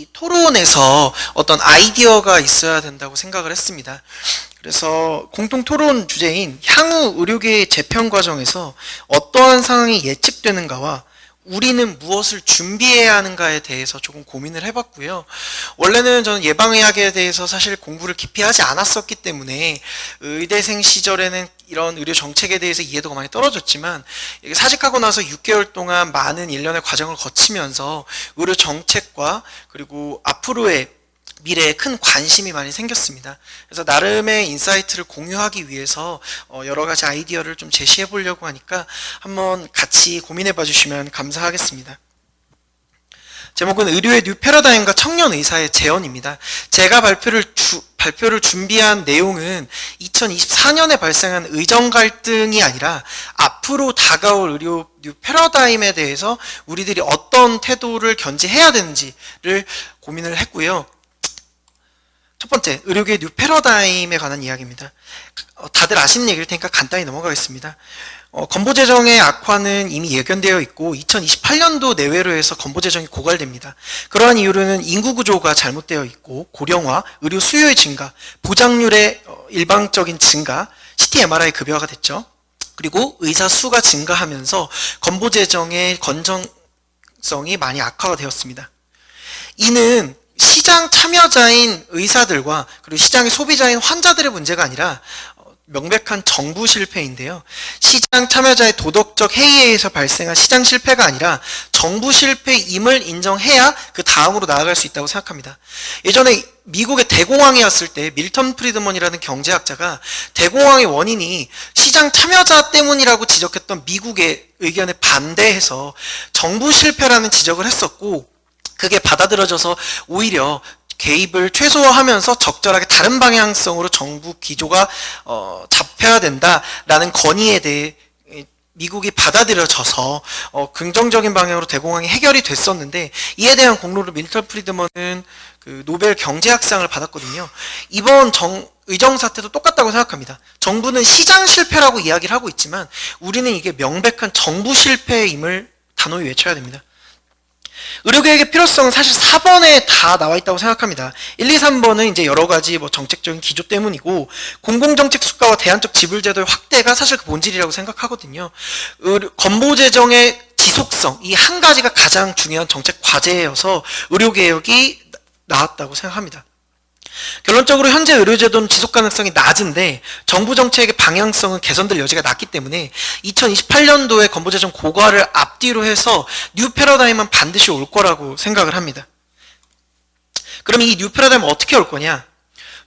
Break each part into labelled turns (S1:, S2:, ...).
S1: 이 토론에서 어떤 아이디어가 있어야 된다고 생각을 했습니다. 그래서 공통 토론 주제인 향후 의료계의 재편 과정에서 어떠한 상황이 예측되는가와 우리는 무엇을 준비해야 하는가에 대해서 조금 고민을 해봤고요. 원래는 저는 예방의학에 대해서 사실 공부를 깊이 하지 않았었기 때문에 의대생 시절에는 이런 의료 정책에 대해서 이해도가 많이 떨어졌지만 사직하고 나서 6개월 동안 많은 일련의 과정을 거치면서 의료 정책과 그리고 앞으로의 미래에 큰 관심이 많이 생겼습니다. 그래서 나름의 인사이트를 공유하기 위해서 여러 가지 아이디어를 좀 제시해 보려고 하니까 한번 같이 고민해 봐 주시면 감사하겠습니다. 제목은 의료의 뉴 패러다임과 청년 의사의 재현입니다. 제가 발표를 준비한 내용은 2024년에 발생한 의정 갈등이 아니라 앞으로 다가올 의료 뉴 패러다임에 대해서 우리들이 어떤 태도를 견지해야 되는지를 고민을 했고요. 첫 번째, 의료계의 뉴 패러다임에 관한 이야기입니다. 다들 아시는 얘기일 테니까 간단히 넘어가겠습니다. 건보재정의 악화는 이미 예견되어 있고 2028년도 내외로 해서 건보재정이 고갈됩니다. 그러한 이유로는 인구구조가 잘못되어 있고 고령화, 의료 수요의 증가, 보장률의 일방적인 증가, CT, MRI 급여화가 됐죠. 그리고 의사 수가 증가하면서 건보재정의 건전성이 많이 악화가 되었습니다. 이는 시장 참여자인 의사들과 그리고 시장의 소비자인 환자들의 문제가 아니라 명백한 정부 실패인데요. 시장 참여자의 도덕적 해이에 의해서 발생한 시장 실패가 아니라 정부 실패임을 인정해야 그 다음으로 나아갈 수 있다고 생각합니다. 예전에 미국의 대공황이었을 때 밀턴 프리드먼이라는 경제학자가 대공황의 원인이 시장 참여자 때문이라고 지적했던 미국의 의견에 반대해서 정부 실패라는 지적을 했었고, 그게 받아들여져서 오히려 개입을 최소화하면서 적절하게 다른 방향성으로 정부 기조가 잡혀야 된다라는 건의에 대해 미국이 받아들여져서 긍정적인 방향으로 대공황이 해결이 됐었는데, 이에 대한 공로를 밀턴 프리드먼은 그 노벨 경제학상을 받았거든요. 이번 의정 사태도 똑같다고 생각합니다. 정부는 시장 실패라고 이야기를 하고 있지만 우리는 이게 명백한 정부 실패임을 단호히 외쳐야 됩니다. 의료계획의 필요성은 사실 4번에 다 나와 있다고 생각합니다. 1, 2, 3번은 이제 여러 가지 정책적인 기조 때문이고, 공공정책 수가와 대안적 지불제도의 확대가 사실 그 본질이라고 생각하거든요. 건보재정의 지속성, 이 한 가지가 가장 중요한 정책 과제여서 의료개혁이 나왔다고 생각합니다. 결론적으로 현재 의료제도는 지속 가능성이 낮은데 정부 정책의 방향성은 개선될 여지가 낮기 때문에 2028년도에 건보재정 고갈을 앞뒤로 해서 뉴 패러다임은 반드시 올 거라고 생각을 합니다. 그럼 이 뉴 패러다임은 어떻게 올 거냐?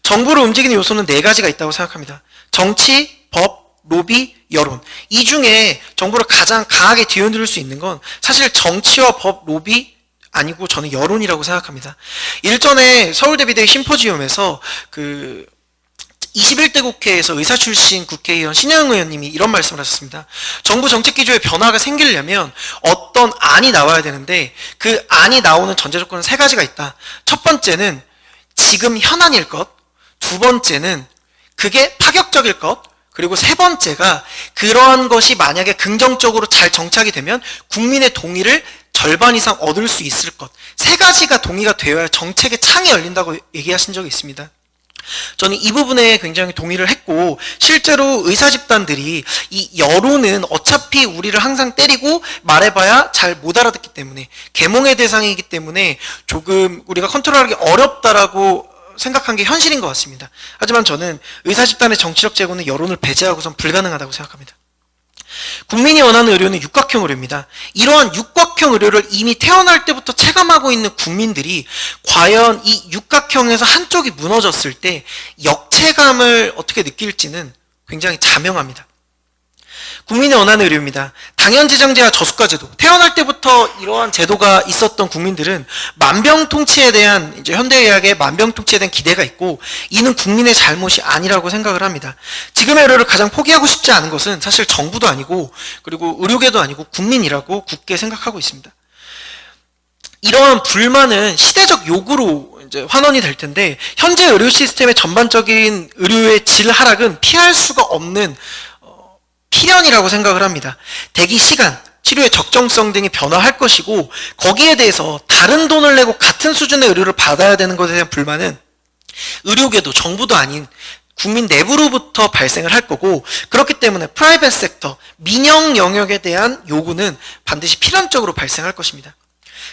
S1: 정부를 움직이는 요소는 4가지가 있다고 생각합니다. 정치, 법, 로비, 여론. 이 중에 정부를 가장 강하게 뒤흔들 수 있는 건 사실 정치와 법, 로비, 아니고 저는 여론이라고 생각합니다. 일전에 서울대비대 심포지움에서 21대 국회에서 의사 출신 국회의원 신영 의원님이 이런 말씀을 하셨습니다. 정부 정책 기조에 변화가 생기려면 어떤 안이 나와야 되는데 그 안이 나오는 전제 조건은 3가지가 있다. 첫 번째는 지금 현안일 것, 두 번째는 그게 파격적일 것, 그리고 3번째가 그러한 것이 만약에 긍정적으로 잘 정착이 되면 국민의 동의를 절반 이상 얻을 수 있을 것. 3가지가 동의가 되어야 정책의 창이 열린다고 얘기하신 적이 있습니다. 저는 이 부분에 굉장히 동의를 했고, 실제로 의사 집단들이 이 여론은 어차피 우리를 항상 때리고 말해봐야 잘 못 알아듣기 때문에, 계몽의 대상이기 때문에 조금 우리가 컨트롤하기 어렵다라고 생각한 게 현실인 것 같습니다. 하지만 저는 의사 집단의 정치적 제고는 여론을 배제하고선 불가능하다고 생각합니다. 국민이 원하는 의료는 육각형 의료입니다. 이러한 육각형 의료를 이미 태어날 때부터 체감하고 있는 국민들이 과연 이 육각형에서 한쪽이 무너졌을 때 역체감을 어떻게 느낄지는 굉장히 자명합니다. 국민이 원하는 의료입니다. 당연지정제와 저수가제도. 태어날 때부터 이러한 제도가 있었던 국민들은 만병통치에 대한, 이제 현대의학의 만병통치에 대한 기대가 있고, 이는 국민의 잘못이 아니라고 생각을 합니다. 지금의 의료를 가장 포기하고 싶지 않은 것은 사실 정부도 아니고, 그리고 의료계도 아니고 국민이라고 굳게 생각하고 있습니다. 이러한 불만은 시대적 요구로 이제 환원이 될 텐데, 현재 의료 시스템의 전반적인 의료의 질 하락은 피할 수가 없는 필연이라고 생각을 합니다. 대기 시간, 치료의 적정성 등이 변화할 것이고 거기에 대해서 다른 돈을 내고 같은 수준의 의료를 받아야 되는 것에 대한 불만은 의료계도 정부도 아닌 국민 내부로부터 발생을 할 거고 그렇기 때문에 프라이빗 섹터, 민영 영역에 대한 요구는 반드시 필연적으로 발생할 것입니다.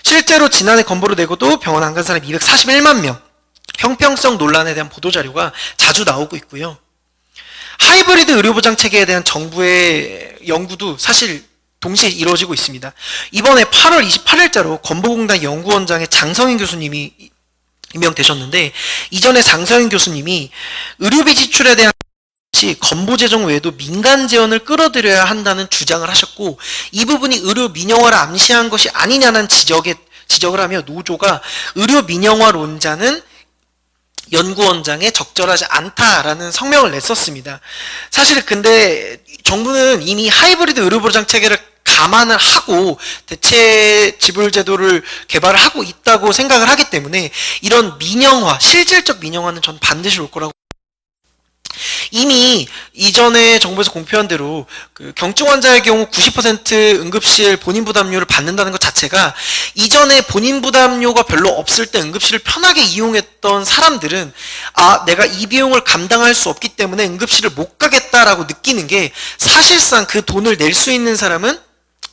S1: 실제로 지난해 건보로 내고도 병원 안 간 사람이 241만 명, 형평성 논란에 대한 보도자료가 자주 나오고 있고요. 하이브리드 의료보장 체계에 대한 정부의 연구도 사실 동시에 이루어지고 있습니다. 이번에 8월 28일자로 건보공단 연구원장의 장성인 교수님이 임명되셨는데 이전에 장성인 교수님이 의료비 지출에 대한 건보 재정 외에도 민간 재원을 끌어들여야 한다는 주장을 하셨고 이 부분이 의료 민영화를 암시한 것이 아니냐는 지적을 하며 노조가 의료 민영화론자는 연구원장에 적절하지 않다라는 성명을 냈었습니다. 사실 근데 정부는 이미 하이브리드 의료보장 체계를 감안을 하고 대체 지불 제도를 개발을 하고 있다고 생각을 하기 때문에 이런 민영화, 실질적 민영화는 전 반드시 올 거라고. 이미 이전에 정부에서 공표한 대로 그 경증 환자의 경우 90% 응급실 본인 부담료를 받는다는 것 자체가 이전에 본인 부담료가 별로 없을 때 응급실을 편하게 이용했던 사람들은 아, 내가 이 비용을 감당할 수 없기 때문에 응급실을 못 가겠다라고 느끼는 게 사실상 그 돈을 낼 수 있는 사람은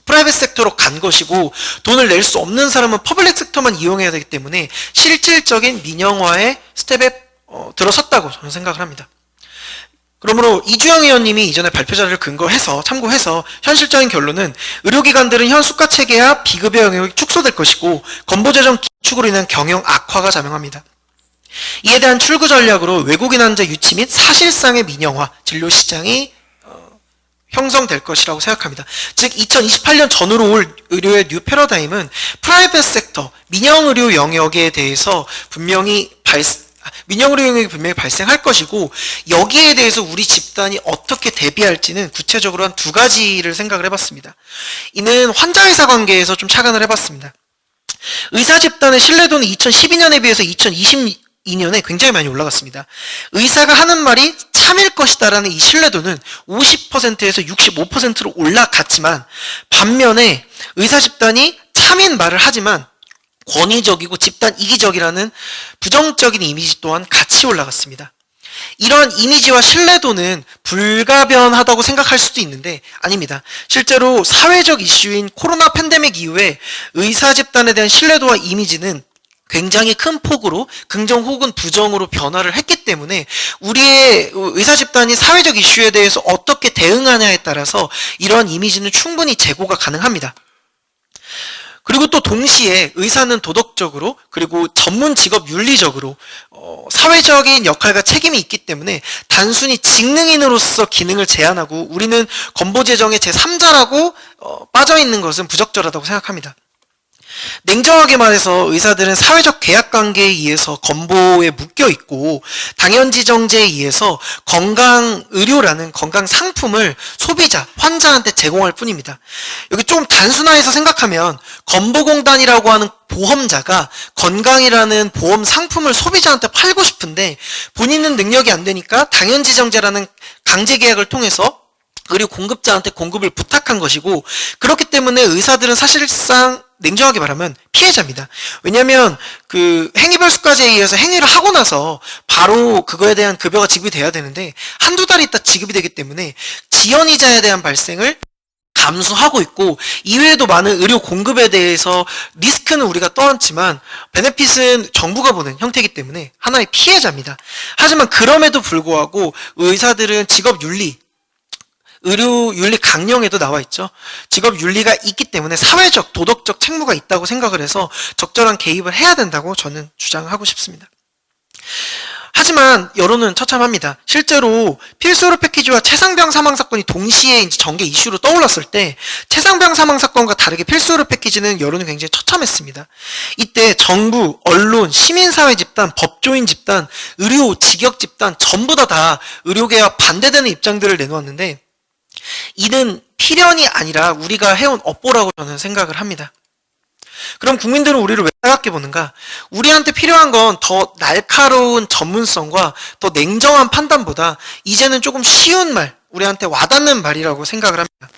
S1: 프라이빗 섹터로 간 것이고 돈을 낼 수 없는 사람은 퍼블릭 섹터만 이용해야 되기 때문에 실질적인 민영화의 스텝에 들어섰다고 저는 생각을 합니다. 그러므로 이주영 의원님이 이전에 발표 자료를 참고해서 현실적인 결론은 의료기관들은 현 수가 체계와 비급여 영역이 축소될 것이고 건보재정 기축으로 인한 경영 악화가 자명합니다. 이에 대한 출구 전략으로 외국인 환자 유치 및 사실상의 민영화, 진료시장이 형성될 것이라고 생각합니다. 즉 2028년 전후로 올 의료의 뉴 패러다임은 프라이빗 섹터, 민영의료 영역에 대해서 민영의료 영역이 분명히 발생할 것이고 여기에 대해서 우리 집단이 어떻게 대비할지는 구체적으로 한 두 가지를 생각을 해봤습니다. 이는 환자-의사 관계에서 좀 착안을 해봤습니다. 의사 집단의 신뢰도는 2012년에 비해서 2022년에 굉장히 많이 올라갔습니다. 의사가 하는 말이 참일 것이다라는 이 신뢰도는 50%에서 65%로 올라갔지만 반면에 의사 집단이 참인 말을 하지만 권위적이고 집단 이기적이라는 부정적인 이미지 또한 같이 올라갔습니다. 이러한 이미지와 신뢰도는 불가변하다고 생각할 수도 있는데 아닙니다. 실제로 사회적 이슈인 코로나 팬데믹 이후에 의사 집단에 대한 신뢰도와 이미지는 굉장히 큰 폭으로 긍정 혹은 부정으로 변화를 했기 때문에 우리의 의사 집단이 사회적 이슈에 대해서 어떻게 대응하냐에 따라서 이러한 이미지는 충분히 재고가 가능합니다. 그리고 또 동시에 의사는 도덕적으로 그리고 전문 직업 윤리적으로 사회적인 역할과 책임이 있기 때문에 단순히 직능인으로서 기능을 제한하고 우리는 건보재정의 제3자라고 빠져있는 것은 부적절하다고 생각합니다. 냉정하게 말해서 의사들은 사회적 계약관계에 의해서 건보에 묶여있고 당연지정제에 의해서 건강의료라는 건강상품을 소비자, 환자한테 제공할 뿐입니다. 여기 좀 단순화해서 생각하면 건보공단이라고 하는 보험자가 건강이라는 보험 상품을 소비자한테 팔고 싶은데 본인은 능력이 안 되니까 당연지정제라는 강제계약을 통해서 의료 공급자한테 공급을 부탁한 것이고 그렇기 때문에 의사들은 사실상 냉정하게 말하면 피해자입니다. 왜냐하면 그 행위별수까지에 의해서 행위를 하고 나서 바로 그거에 대한 급여가 지급이 돼야 되는데 한두 달 있다 지급이 되기 때문에 지연이자에 대한 발생을 감수하고 있고 이외에도 많은 의료 공급에 대해서 리스크는 우리가 떠안지만 베네핏은 정부가 보는 형태이기 때문에 하나의 피해자입니다. 하지만 그럼에도 불구하고 의사들은 직업윤리 의료윤리 강령에도 나와 있죠. 직업윤리가 있기 때문에 사회적, 도덕적 책무가 있다고 생각을 해서 적절한 개입을 해야 된다고 저는 주장하고 싶습니다. 하지만 여론은 처참합니다. 실제로 필수의료 패키지와 최상병 사망 사건이 동시에 이제 전개 이슈로 떠올랐을 때 최상병 사망 사건과 다르게 필수의료 패키지는 여론이 굉장히 처참했습니다. 이때 정부, 언론, 시민사회 집단, 법조인 집단, 의료, 직역 집단 전부 다 의료계와 반대되는 입장들을 내놓았는데 이는 필연이 아니라 우리가 해온 업보라고 저는 생각을 합니다. 그럼 국민들은 우리를 왜 따갑게 보는가? 우리한테 필요한 건 더 날카로운 전문성과 더 냉정한 판단보다 이제는 조금 쉬운 말, 우리한테 와닿는 말이라고 생각을 합니다.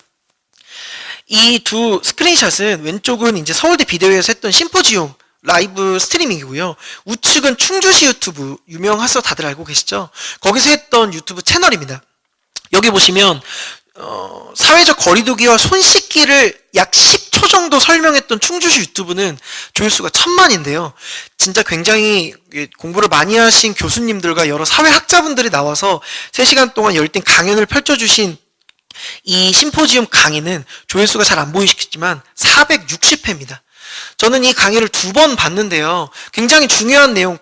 S1: 이 두 스크린샷은 왼쪽은 이제 서울대 비대위에서 했던 심포지움 라이브 스트리밍이고요. 우측은 충주시 유튜브, 유명하셔서 다들 알고 계시죠? 거기서 했던 유튜브 채널입니다. 여기 보시면 사회적 거리두기와 손 씻기를 약 10초 정도 설명했던 충주시 유튜브는 조회수가 1000만인데요. 진짜 굉장히 공부를 많이 하신 교수님들과 여러 사회학자분들이 나와서 3시간 동안 열띤 강연을 펼쳐주신 이 심포지움 강의는 조회수가 잘 안 보이시겠지만 460회입니다. 저는 이 강의를 2번 봤는데요. 굉장히 중요한 내용,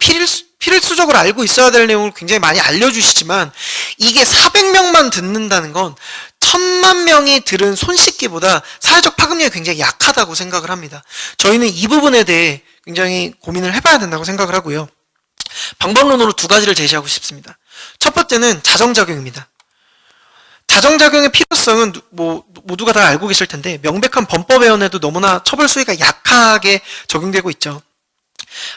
S1: 필수적으로 알고 있어야 될 내용을 굉장히 많이 알려주시지만 이게 400명만 듣는다는 건 1000만 명이 들은 손 씻기보다 사회적 파급력이 굉장히 약하다고 생각을 합니다. 저희는 이 부분에 대해 굉장히 고민을 해봐야 된다고 생각을 하고요. 방법론으로 2가지를 제시하고 싶습니다. 첫 번째는 자정작용입니다. 자정작용의 필요성은 모두가 다 알고 계실 텐데 명백한 범법에원에도 너무나 처벌 수위가 약하게 적용되고 있죠.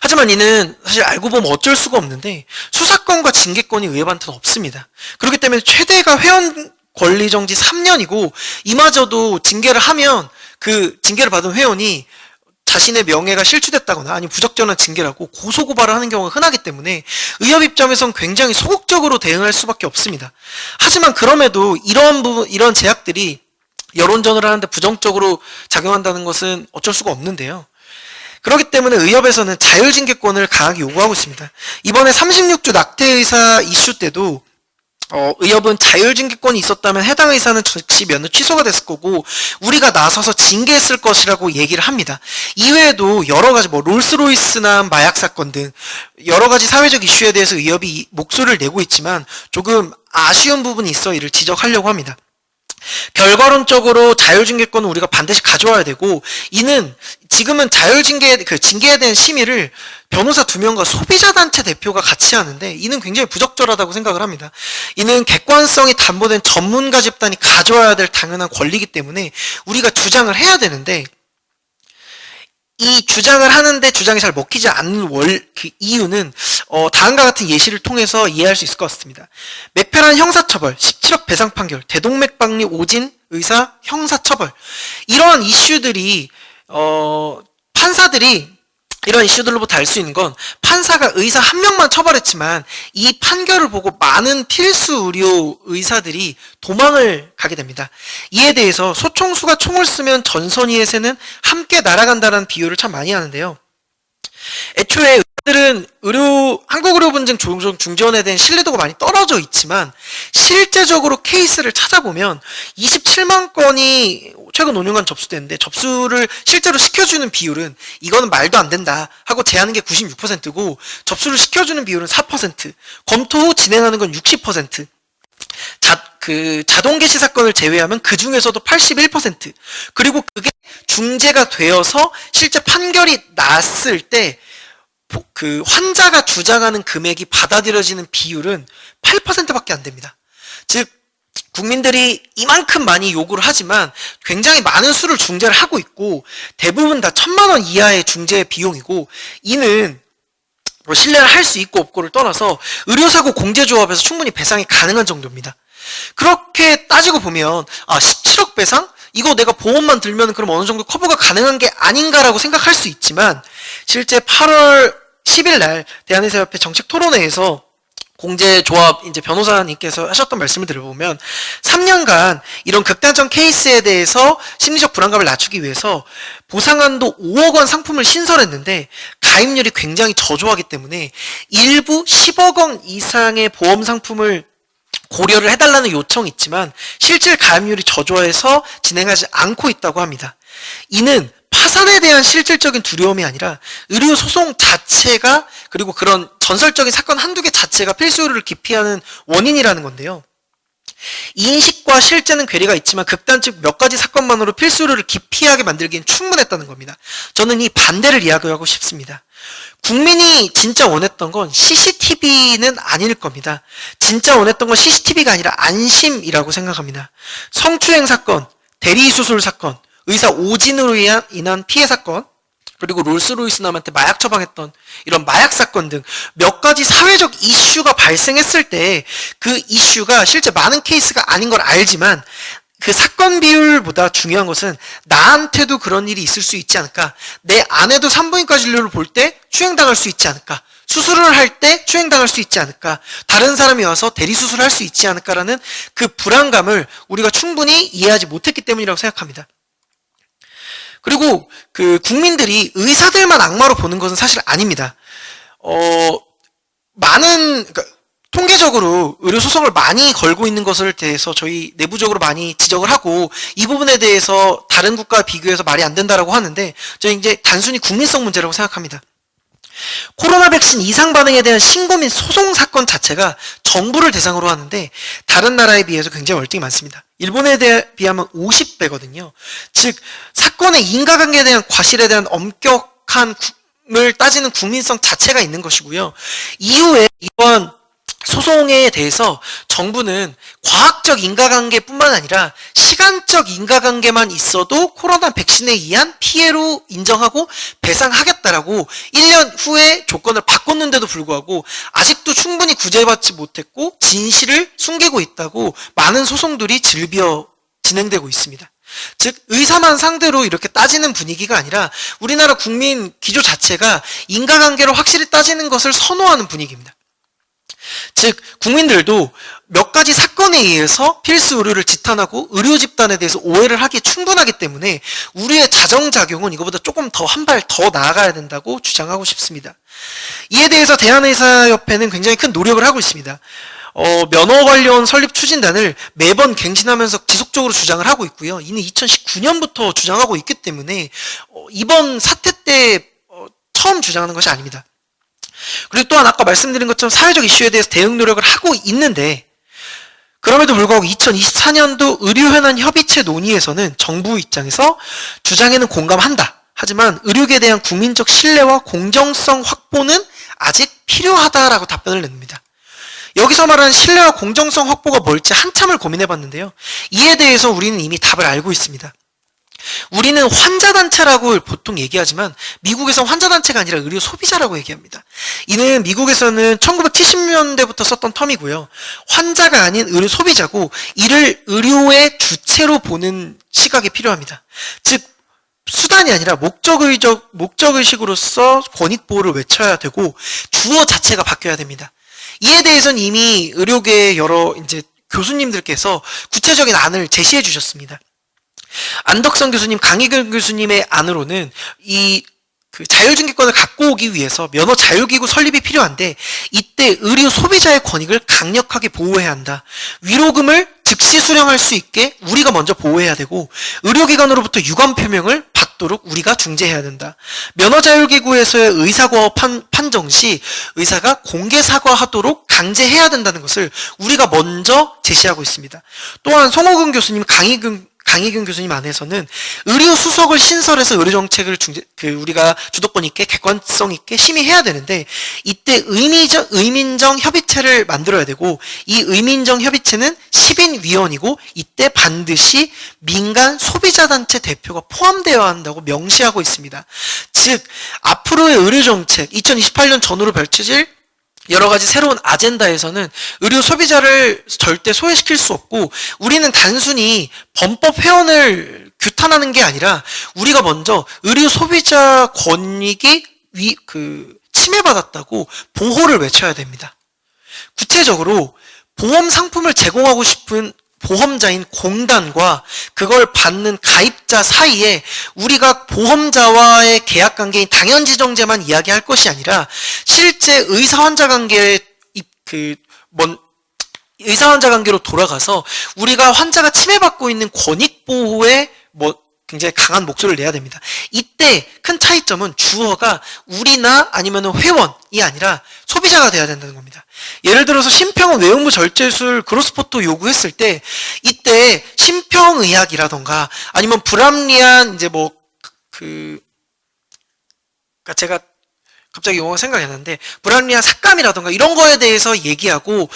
S1: 하지만 이는 사실 알고 보면 어쩔 수가 없는데 수사권과 징계권이 의협한테는 없습니다. 그렇기 때문에 최대가 회원 권리 정지 3년이고 이마저도 징계를 하면 그 징계를 받은 회원이 자신의 명예가 실추됐다거나 아니면 부적절한 징계라고 고소고발을 하는 경우가 흔하기 때문에 의협 입장에선 굉장히 소극적으로 대응할 수밖에 없습니다. 하지만 그럼에도 이런 제약들이 여론전을 하는데 부정적으로 작용한다는 것은 어쩔 수가 없는데요. 그렇기 때문에 의협에서는 자율징계권을 강하게 요구하고 있습니다. 이번에 36주 낙태 의사 이슈 때도 의협은 자율징계권이 있었다면 해당 의사는 즉시 면허 취소가 됐을 거고 우리가 나서서 징계했을 것이라고 얘기를 합니다. 이외에도 여러 가지 롤스로이스나 마약 사건 등 여러 가지 사회적 이슈에 대해서 의협이 목소리를 내고 있지만 조금 아쉬운 부분이 있어 이를 지적하려고 합니다. 결과론적으로 자율징계권은 우리가 반드시 가져와야 되고 이는 지금은 징계에 대한 심의를 변호사 2명과 소비자단체 대표가 같이 하는데 이는 굉장히 부적절하다고 생각을 합니다. 이는 객관성이 담보된 전문가 집단이 가져와야 될 당연한 권리이기 때문에 우리가 주장을 해야 되는데 이 주장을 하는데 주장이 잘 먹히지 않는 그 이유는 다음과 같은 예시를 통해서 이해할 수 있을 것 같습니다. 매편한 형사처벌, 17억 배상 판결, 대동맥박리 오진 의사 형사처벌 이러한 이슈들이 판사들이 이런 이슈들로부터 알 수 있는 건 판사가 의사 1명만 처벌했지만 이 판결을 보고 많은 필수 의료 의사들이 도망을 가게 됩니다. 이에 대해서 소총수가 총을 쓰면 전선위의 새는 함께 날아간다는 비유를 참 많이 하는데요. 애초에 의사들은 한국의료분쟁 중재원에 대한 신뢰도가 많이 떨어져 있지만 실제적으로 케이스를 찾아보면 27만 건이 최근 5년간 접수됐는데 접수를 실제로 시켜주는 비율은 이거는 말도 안 된다 하고 제하는 게 96%고 접수를 시켜주는 비율은 4%, 검토 후 진행하는 건 60%, 자동 개시 사건을 제외하면 그 중에서도 81%, 그리고 그게 중재가 되어서 실제 판결이 났을 때 그 환자가 주장하는 금액이 받아들여지는 비율은 8%밖에 안 됩니다. 즉 국민들이 이만큼 많이 요구를 하지만 굉장히 많은 수를 중재를 하고 있고 대부분 다 1000만 원 이하의 중재 비용이고 이는 신뢰를 할 수 있고 없고를 떠나서 의료사고 공제조합에서 충분히 배상이 가능한 정도입니다. 그렇게 따지고 보면 17억 배상? 이거 내가 보험만 들면 그럼 어느 정도 커버가 가능한 게 아닌가라고 생각할 수 있지만 실제 8월 10일 날 대한의사협회 정책토론회에서 공제조합 이제 변호사님께서 하셨던 말씀을 들어보면 3년간 이런 극단적 케이스에 대해서 심리적 불안감을 낮추기 위해서 보상한도 5억 원 상품을 신설했는데 가입률이 굉장히 저조하기 때문에 일부 10억 원 이상의 보험 상품을 고려를 해달라는 요청이 있지만 실질 가입률이 저조해서 진행하지 않고 있다고 합니다. 이는 파산에 대한 실질적인 두려움이 아니라 의료소송 자체가 그리고 그런 전설적인 사건 한두 개 자체가 필수 의료를 기피하는 원인이라는 건데요. 인식과 실제는 괴리가 있지만 극단적 몇 가지 사건만으로 필수 의료를 기피하게 만들기엔 충분했다는 겁니다. 저는 이 반대를 이야기하고 싶습니다. 국민이 진짜 원했던 건 CCTV는 아닐 겁니다. 진짜 원했던 건 CCTV가 아니라 안심이라고 생각합니다. 성추행 사건, 대리수술 사건, 의사 오진으로 인한 피해 사건, 그리고 롤스로이스 남한테 마약 처방했던 이런 마약 사건 등 몇 가지 사회적 이슈가 발생했을 때 그 이슈가 실제 많은 케이스가 아닌 걸 알지만 그 사건 비율보다 중요한 것은 나한테도 그런 일이 있을 수 있지 않을까? 내 아내도 산부인과 진료를 볼 때 추행당할 수 있지 않을까? 수술을 할 때 추행당할 수 있지 않을까? 다른 사람이 와서 대리수술을 할 수 있지 않을까라는 그 불안감을 우리가 충분히 이해하지 못했기 때문이라고 생각합니다. 그리고 그 국민들이 의사들만 악마로 보는 것은 사실 아닙니다. 그러니까 통계적으로 의료 소송을 많이 걸고 있는 것을 대해서 저희 내부적으로 많이 지적을 하고 이 부분에 대해서 다른 국가와 비교해서 말이 안 된다라고 하는데 저희 이제 단순히 국민성 문제라고 생각합니다. 코로나 백신 이상 반응에 대한 신고 및 소송 사건 자체가 정부를 대상으로 하는데 다른 나라에 비해서 굉장히 월등히 많습니다. 일본에 비하면 50배거든요. 즉 사건의 인과관계에 대한 과실에 대한 엄격한 을 따지는 국민성 자체가 있는 것이고요. 이후에 이번 소송에 대해서 정부는 과학적 인과관계뿐만 아니라 시간적 인과관계만 있어도 코로나 백신에 의한 피해로 인정하고 배상하겠다라고 1년 후에 조건을 바꿨는데도 불구하고 아직도 충분히 구제받지 못했고 진실을 숨기고 있다고 많은 소송들이 즐비어 진행되고 있습니다. 즉 의사만 상대로 이렇게 따지는 분위기가 아니라 우리나라 국민 기조 자체가 인과관계로 확실히 따지는 것을 선호하는 분위기입니다. 즉 국민들도 몇 가지 사건에 의해서 필수 의료를 지탄하고 의료 집단에 대해서 오해를 하기에 충분하기 때문에 우리의 자정작용은 이거보다 조금 더 한 발 더 나아가야 된다고 주장하고 싶습니다. 이에 대해서 대한의사협회는 굉장히 큰 노력을 하고 있습니다. 면허 관련 설립 추진단을 매번 갱신하면서 지속적으로 주장을 하고 있고요. 이는 2019년부터 주장하고 있기 때문에 이번 사태 때 처음 주장하는 것이 아닙니다. 그리고 또한 아까 말씀드린 것처럼 사회적 이슈에 대해서 대응 노력을 하고 있는데 그럼에도 불구하고 2024년도 의료현안 협의체 논의에서는 정부 입장에서 주장에는 공감한다. 하지만 의료계에 대한 국민적 신뢰와 공정성 확보는 아직 필요하다라고 답변을 냅니다. 여기서 말하는 신뢰와 공정성 확보가 뭘지 한참을 고민해봤는데요. 이에 대해서 우리는 이미 답을 알고 있습니다. 우리는 환자단체라고 보통 얘기하지만 미국에서 환자단체가 아니라 의료 소비자라고 얘기합니다. 이는 미국에서는 1970년대부터 썼던 텀이고요. 환자가 아닌 의료 소비자고 이를 의료의 주체로 보는 시각이 필요합니다. 즉 수단이 아니라 목적의식으로서 권익보호를 외쳐야 되고 주어 자체가 바뀌어야 됩니다. 이에 대해서는 이미 의료계의 여러 이제 교수님들께서 구체적인 안을 제시해 주셨습니다. 안덕선 교수님, 강희근 교수님의 안으로는 그 자율증기권을 갖고 오기 위해서 면허 자율기구 설립이 필요한데 이때 의료 소비자의 권익을 강력하게 보호해야 한다. 위로금을 즉시 수령할 수 있게 우리가 먼저 보호해야 되고 의료기관으로부터 유감 표명을 받도록 우리가 중재해야 된다. 면허 자율기구에서의 의사과호 판정 시 의사가 공개 사과하도록 강제해야 된다는 것을 우리가 먼저 제시하고 있습니다. 또한 송호근 교수님, 강희근 교수님 안에서는 의료 수석을 신설해서 의료 정책을 우리가 주도권 있게 객관성 있게 심의해야 되는데 이때 의민정 협의체를 만들어야 되고 이 의민정 협의체는 10인위원이고 이때 반드시 민간 소비자단체 대표가 포함되어야 한다고 명시하고 있습니다. 즉 앞으로의 의료 정책 2028년 전후로 펼쳐질 여러 가지 새로운 아젠다에서는 의료 소비자를 절대 소외시킬 수 없고 우리는 단순히 범법 회원을 규탄하는 게 아니라 우리가 먼저 의료 소비자 권익이 침해받았다고 보호를 외쳐야 됩니다. 구체적으로 보험 상품을 제공하고 싶은 보험자인 공단과 그걸 받는 가입자 사이에 우리가 보험자와의 계약관계인 당연지정제만 이야기할 것이 아니라 실제 의사-환자 관계로 돌아가서 우리가 환자가 침해받고 있는 권익보호에 굉장히 강한 목소리를 내야 됩니다. 이때 큰 차이점은 주어가 우리나 아니면 회원이 아니라 소비자가 돼야 된다는 겁니다. 예를 들어서 심평은 외음부 절제술 그로스포토 요구했을 때 이때 심평의학이라던가 아니면 불합리한 제가 갑자기 용어가 생각이 안 나는데 불합리한 삭감이라던가 이런 거에 대해서 얘기하고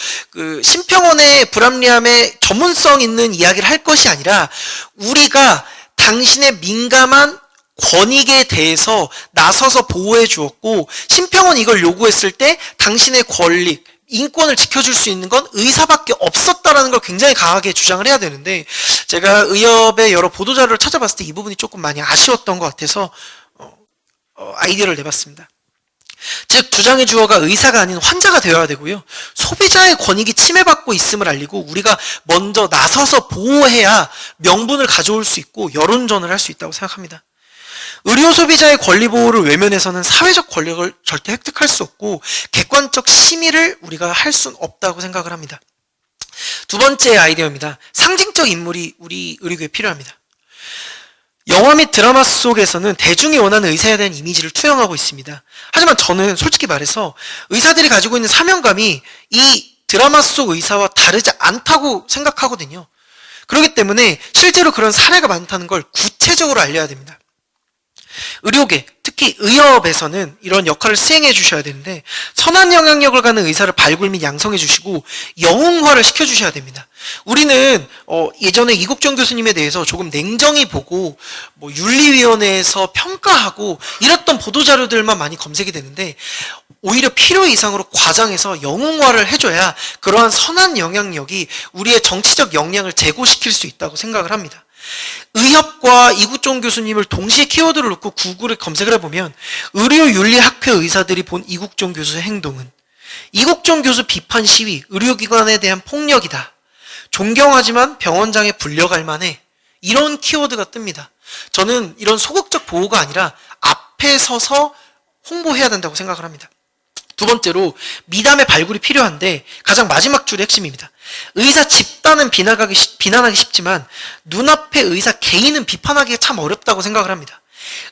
S1: 심평원의 불합리함에 전문성 있는 이야기를 할 것이 아니라 우리가 당신의 민감한 권익에 대해서 나서서 보호해 주었고 심평원 이걸 요구했을 때 당신의 권리 인권을 지켜줄 수 있는 건 의사밖에 없었다라는 걸 굉장히 강하게 주장을 해야 되는데, 제가 의협의 여러 보도자료를 찾아봤을 때 이 부분이 조금 많이 아쉬웠던 것 같아서 아이디어를 내봤습니다. 즉, 주장의 주어가 의사가 아닌 환자가 되어야 되고요. 소비자의 권익이 침해받고 있음을 알리고 우리가 먼저 나서서 보호해야 명분을 가져올 수 있고 여론전을 할 수 있다고 생각합니다. 의료 소비자의 권리 보호를 외면해서는 사회적 권력을 절대 획득할 수 없고 객관적 심의를 우리가 할 수는 없다고 생각을 합니다. 두 번째 아이디어입니다. 상징적 인물이 우리 의료계에 필요합니다. 영화 및 드라마 속에서는 대중이 원하는 의사에 대한 이미지를 투영하고 있습니다. 하지만 저는 솔직히 말해서 의사들이 가지고 있는 사명감이 이 드라마 속 의사와 다르지 않다고 생각하거든요. 그렇기 때문에 실제로 그런 사례가 많다는 걸 구체적으로 알려야 됩니다. 의료계, 특히 의협에서는 이런 역할을 수행해 주셔야 되는데, 선한 영향력을 가는 의사를 발굴 및 양성해 주시고 영웅화를 시켜 주셔야 됩니다. 우리는 예전에 이국정 교수님에 대해서 조금 냉정히 보고 윤리위원회에서 평가하고 이랬던 보도자료들만 많이 검색이 되는데, 오히려 필요 이상으로 과장해서 영웅화를 해줘야 그러한 선한 영향력이 우리의 정치적 역량을 제고시킬 수 있다고 생각을 합니다. 의협과 이국종 교수님을 동시에 키워드를 넣고 구글에 검색을 해보면 의료윤리학회 의사들이 본 이국종 교수의 행동은 이국종 교수 비판 시위, 의료기관에 대한 폭력이다. 존경하지만 병원장에 불려갈 만해. 이런 키워드가 뜹니다. 저는 이런 소극적 보호가 아니라 앞에 서서 홍보해야 된다고 생각을 합니다. 두 번째로 미담의 발굴이 필요한데 가장 마지막 줄의 핵심입니다. 의사 집단은 비난하기 쉽지만 눈앞의 의사 개인은 비판하기가 참 어렵다고 생각을 합니다.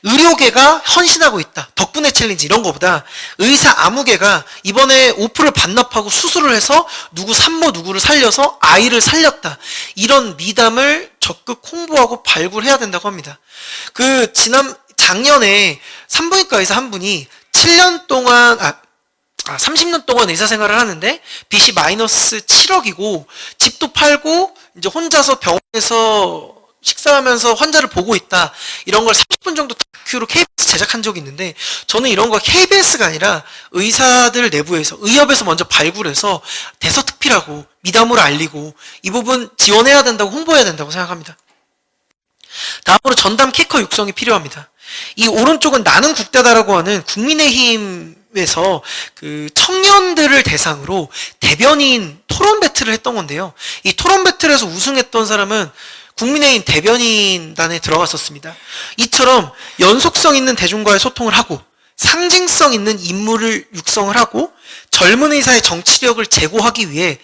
S1: 의료계가 헌신하고 있다. 덕분에 챌린지 이런 거보다 의사 아무개가 이번에 오프를 반납하고 수술을 해서 누구 산모 누구를 살려서 아이를 살렸다. 이런 미담을 적극 홍보하고 발굴해야 된다고 합니다. 작년에 산부인과 의사 한 분이 30년 동안 의사 생활을 하는데 빚이 마이너스 7억이고 집도 팔고 이제 혼자서 병원에서 식사하면서 환자를 보고 있다. 이런 걸 30분 정도 다큐로 KBS 제작한 적이 있는데, 저는 이런 거 KBS가 아니라 의사들 내부에서 의협에서 먼저 발굴해서 대서특필하고 미담으로 알리고 이 부분 지원해야 된다고 홍보해야 된다고 생각합니다. 다음으로 전담 키커 육성이 필요합니다. 이 오른쪽은 나는 국대다라고 하는 국민의힘에서 그 청년들을 대상으로 대변인 토론 배틀을 했던 건데요. 이 토론 배틀에서 우승했던 사람은 국민의힘 대변인단에 들어갔었습니다. 이처럼 연속성 있는 대중과의 소통을 하고 상징성 있는 인물을 육성을 하고 젊은 의사의 정치력을 제고하기 위해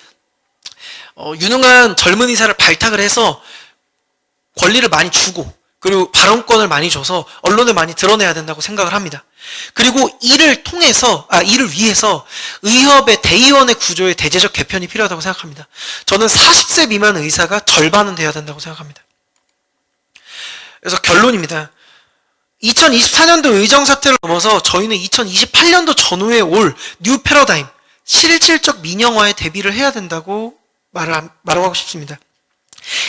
S1: 유능한 젊은 의사를 발탁을 해서 권리를 많이 주고 그리고 발언권을 많이 줘서 언론에 많이 드러내야 된다고 생각을 합니다. 그리고 이를 위해서 의협의 대의원의 구조의 대제적 개편이 필요하다고 생각합니다. 저는 40세 미만 의사가 절반은 돼야 된다고 생각합니다. 그래서 결론입니다. 2024년도 의정 사태를 넘어서 저희는 2028년도 전후에 올 뉴 패러다임, 실질적 민영화에 대비를 해야 된다고 말하고 싶습니다.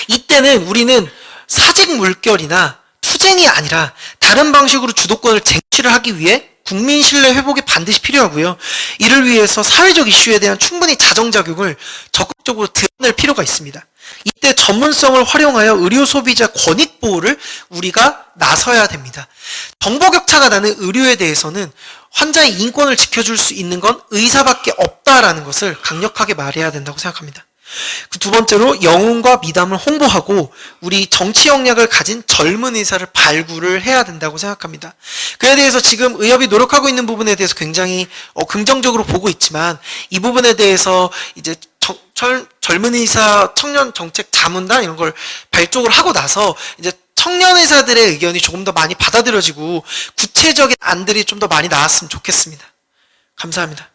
S1: 이때는 우리는 사직 물결이나 투쟁이 아니라 다른 방식으로 주도권을 쟁취를 하기 위해 국민 신뢰 회복이 반드시 필요하고요. 이를 위해서 사회적 이슈에 대한 충분히 자정작용을 적극적으로 드러낼 필요가 있습니다. 이때 전문성을 활용하여 의료 소비자 권익 보호를 우리가 나서야 됩니다. 정보 격차가 나는 의료에 대해서는 환자의 인권을 지켜줄 수 있는 건 의사밖에 없다라는 것을 강력하게 말해야 된다고 생각합니다. 그 두 번째로 영웅과 미담을 홍보하고 우리 정치 역량을 가진 젊은 의사를 발굴을 해야 된다고 생각합니다. 그에 대해서 지금 의협이 노력하고 있는 부분에 대해서 굉장히 긍정적으로 보고 있지만, 이 부분에 대해서 이제 젊은 의사 청년 정책 자문단 이런 걸 발족을 하고 나서 이제 청년 의사들의 의견이 조금 더 많이 받아들여지고 구체적인 안들이 좀 더 많이 나왔으면 좋겠습니다. 감사합니다.